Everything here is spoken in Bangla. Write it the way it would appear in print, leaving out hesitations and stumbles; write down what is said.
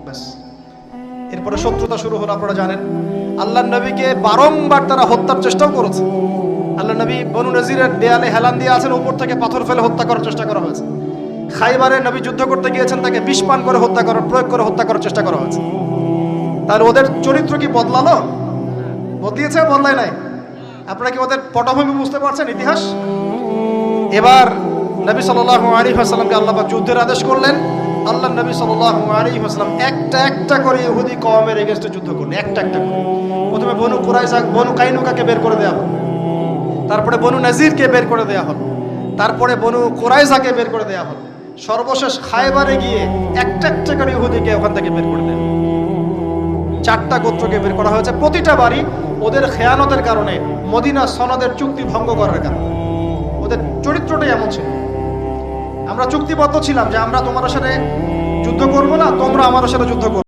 ব্যাস, এরপরে শত্রুতা শুরু হলো। আপনারা জানেন আল্লাহ নবীকে বারংবার তারা হত্যার চেষ্টাও করেছে। আল্লাহ নবী বনু নজিরের দেয়ালে হেলান দিয়ে আছেন, উপর থেকে পাথর ফেলে হত্যা করার চেষ্টা করা হয়েছে। খাইবারে নবী যুদ্ধ করতে গিয়েছেন, তাকে বিষ পান করে প্রয়োগ করে হত্যা করার চেষ্টা করা হয়েছে। তাহলে ওদের চরিত্র কি বদলালো? বদলিয়েছে? বদলায় নাই। আপনারা কি ওদের পটভূমি বুঝতে পারছেন, ইতিহাস? এবার নবী সাল্লাল্লাহু আলাইহি ওয়াসাল্লামকে আল্লাহ পাক যুদ্ধের আদেশ করলেন। আল্লাহ নবী সাল্লাল্লাহু আলাইহি ওয়াসাল্লাম একটা একটা করে ইহুদি কওমের এগেইনস্টে যুদ্ধ করলেন, একটা একটা করে। প্রথমে বনু কুরাইজা, বনু কাইনুকাকে বের করে দেওয়া হলো, তারপরে বনু নাজিরকে বের করে দেওয়া হলো, তারপরে বনু কুরাইজাকে বের করে দেওয়া হলো, সর্বশেষ খায়বারে গিয়ে একটা একটা করে ইহুদিকে ওখান থেকে বের করে দেওয়া হলো। 4টা গোত্রকে বের করা হয়েছে। প্রতিটা বাড়ি ওদের খেয়ানতের কারণে, মদিনা সনদের চুক্তি ভঙ্গ করার কারণে। ওদের চরিত্রটাই এমন ছিল। আমরা চুক্তিবদ্ধ ছিলাম যে আমরা তোমার সাথে যুদ্ধ করবো না, তোমরা আমার সাথে যুদ্ধ করবে।